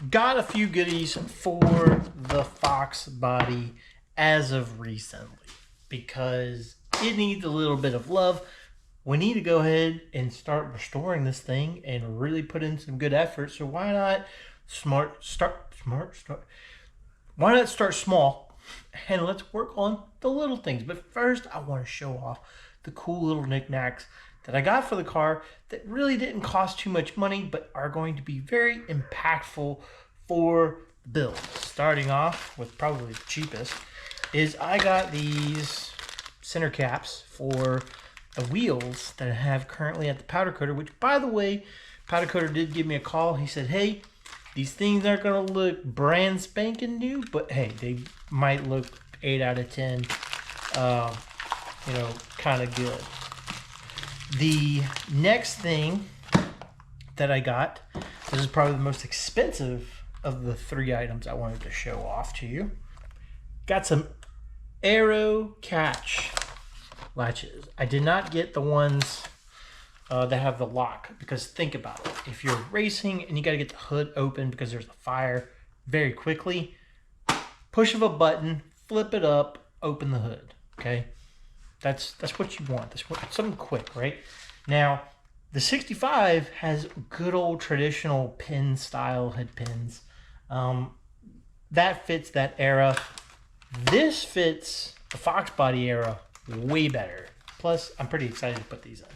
got a few goodies for the Fox Body as of recently because it needs a little bit of love. We need to go ahead and start restoring this thing and really put in some good effort. So why not start? Why not start small and let's work on the little things. But first, I want to show off the cool little knickknacks that I got for the car that really didn't cost too much money, but are going to be very impactful for the build. Starting off with probably the cheapest is I got these center caps for the wheels that I have currently at the powder coater, which, by the way, powder coater did give me a call. He said, hey, these things aren't going to look brand spanking new, but hey, they might look 8 out of 10, kind of good. The next thing that I got, this is probably the most expensive of the 3 items I wanted to show off to you. Got some Aero catch latches. I did not get the ones that have the lock, because think about it. If you're racing and you got to get the hood open because there's a fire very quickly, push of a button, flip it up, open the hood. Okay, that's what you want. That's something quick, right? Now, the 65 has good old traditional pin style head pins. That fits that era. This fits the Fox Body era way better. Plus, I'm pretty excited to put these in.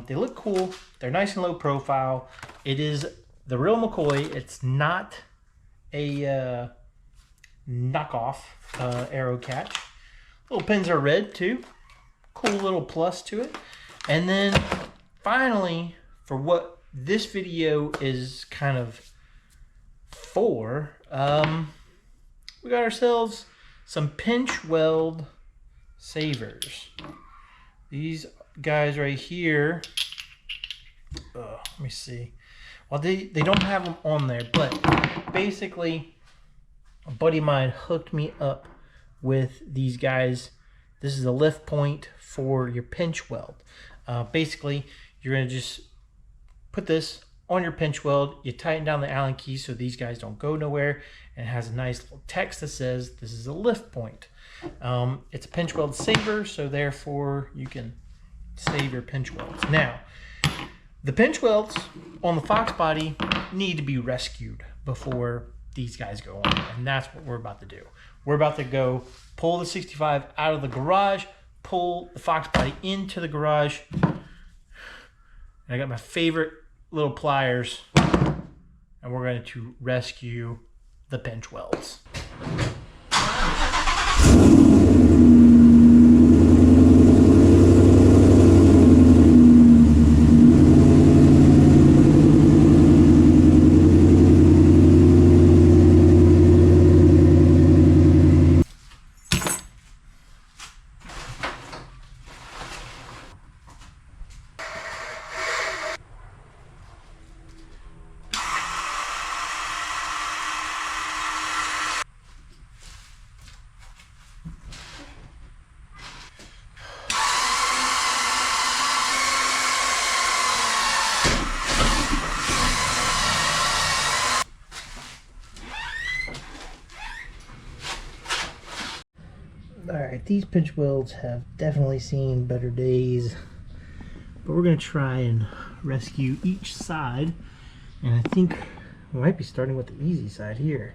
They look cool. They're nice and low profile. It is the real McCoy. It's not a knockoff Aero catch. Little pins are red too. Cool little plus to it. And then finally, for what this video is kind of for, we got ourselves some pinch weld savers. These guys right here, let me see. Well, they don't have them on there, but basically a buddy of mine hooked me up with these guys. This is a lift point for your pinch weld. Basically, you're going to just put this on your pinch weld. You tighten down the Allen key so these guys don't go nowhere. And it has a nice little text that says this is a lift point. It's a pinch weld saver, so therefore you can save your pinch welds. Now, the pinch welds on the Fox Body need to be rescued before these guys go on, and that's what we're about to do. We're about to go pull the 65 out of the garage, pull the Fox Body into the garage, and I got my favorite little pliers, and we're going to rescue the pinch welds. Alright, these pinch welds have definitely seen better days, but we're going to try and rescue each side, and I think we might be starting with the easy side here.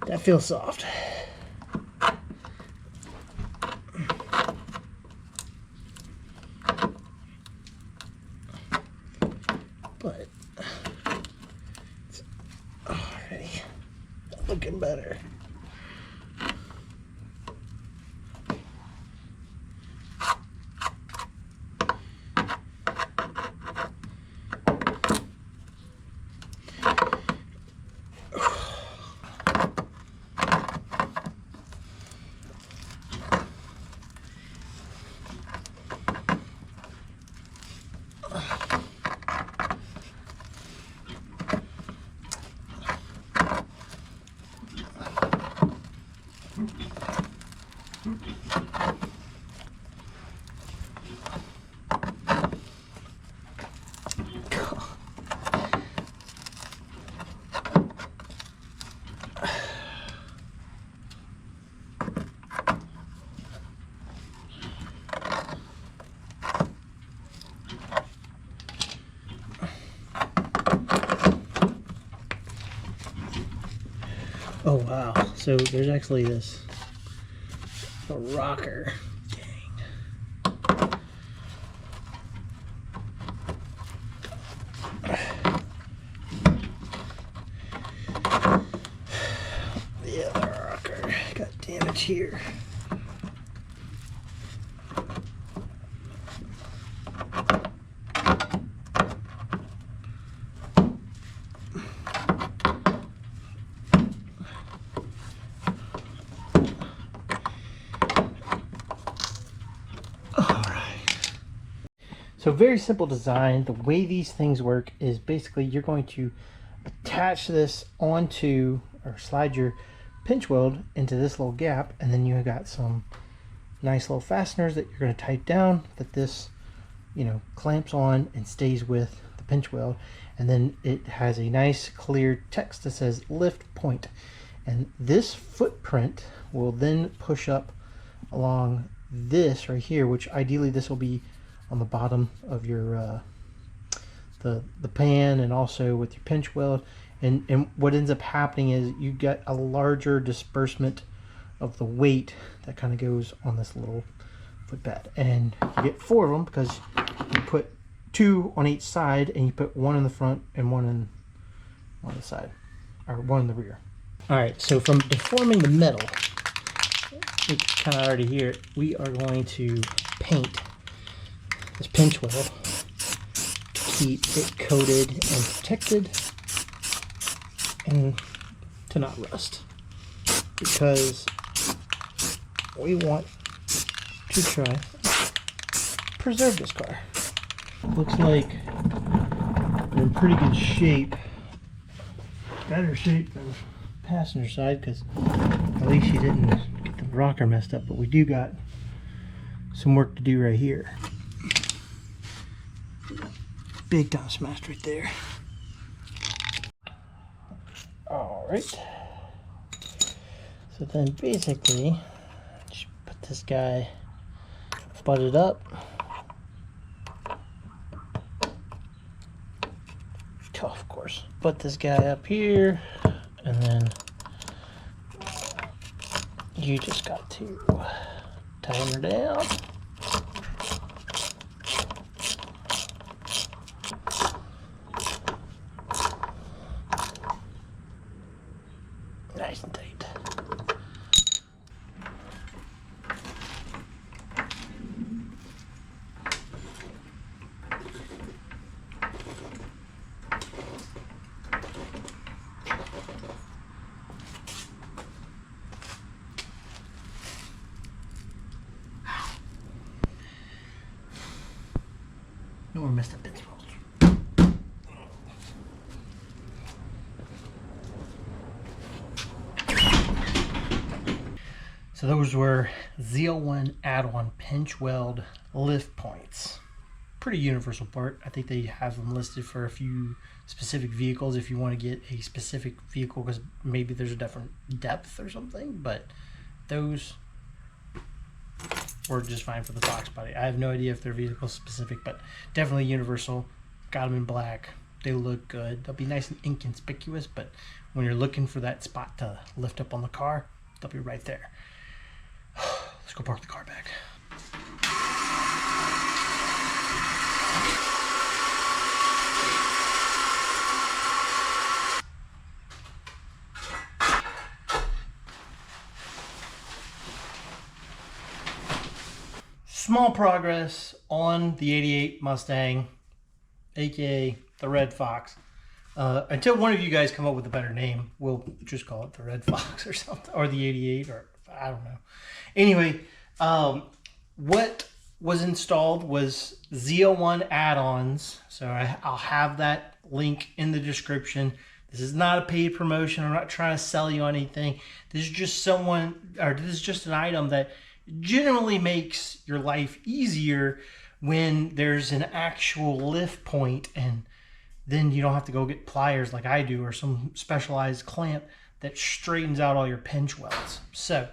That feels soft. But it's already looking better. Oh wow, so there's actually this rocker. The other rocker got damage here. So very simple design. The way these things work is basically you're going to attach this onto or slide your pinch weld into this little gap, and then you got some nice little fasteners that you're going to tighten down that this, you know, clamps on and stays with the pinch weld. And then it has a nice clear text that says lift point, and this footprint will then push up along this right here, which ideally this will be on the bottom of your the pan, and also with your pinch weld. And what ends up happening is you get a larger disbursement of the weight that kind of goes on this little footpad, and you get 4 of them because you put 2 on each side, and you put 1 in the front and 1 on the side, or 1 in the rear. All right, so from deforming the metal, you can kind of already hear it, we are going to paint this pinch weld to keep it coated and protected and to not rust, because we want to try to preserve this car. Looks like we're in pretty good shape, better shape than passenger side, because at least you didn't get the rocker messed up, but we do got some work to do right here. Big time smashed right there. All right. So then basically, just put this guy butted up. Oh, of course. Put this guy up here, and then you just got to tighten her down. Nice and tight. No more messed up bits. So those were ZL1 Addon pinch weld lift points. Pretty universal part. I think they have them listed for a few specific vehicles if you want to get a specific vehicle, because maybe there's a different depth or something, but those work just fine for the Fox Body. I have no idea if they're vehicle specific, but definitely universal. Got them in black. They look good. They'll be nice and inconspicuous, but when you're looking for that spot to lift up on the car, they'll be right there. Let's go park the car back. Small progress on the 88 Mustang, aka the Red Fox. Until one of you guys come up with a better name, we'll just call it the Red Fox or something, or the 88, or I don't know. Anyway, what was installed was ZL1 Addons. So I'll have that link in the description This is not a paid promotion. I'm not trying to sell you on anything. This is just this is just an item that generally makes your life easier when there's an actual lift point, and then you don't have to go get pliers like I do or some specialized clamp that straightens out all your pinch welds. So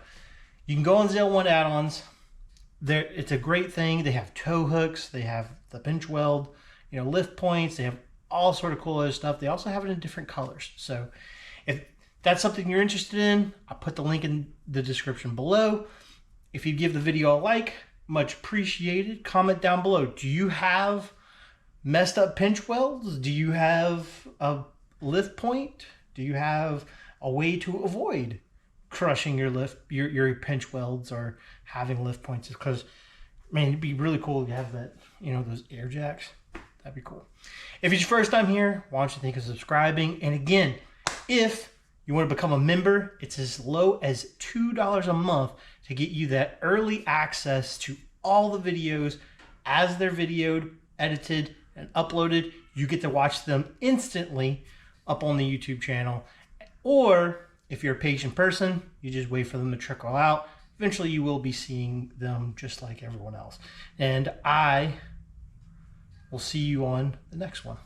you can go on ZL1 Addons. It's a great thing. They have tow hooks. They have the pinch weld, lift points. They have all sort of cool other stuff. They also have it in different colors. So if that's something you're interested in, I'll put the link in the description below. If you give the video a like, much appreciated. Comment down below. Do you have messed up pinch welds? Do you have a lift point? Do you have a way to avoid crushing your pinch welds or having lift points? Because, man, it'd be really cool to have that, those air jacks. That'd be cool. If it's your first time here, why don't you think of subscribing? And again, if you want to become a member, it's as low as $2 a month to get you that early access to all the videos as they're videoed, edited, and uploaded. You get to watch them instantly up on the YouTube channel. Or if you're a patient person, you just wait for them to trickle out. Eventually you will be seeing them just like everyone else. And I will see you on the next one.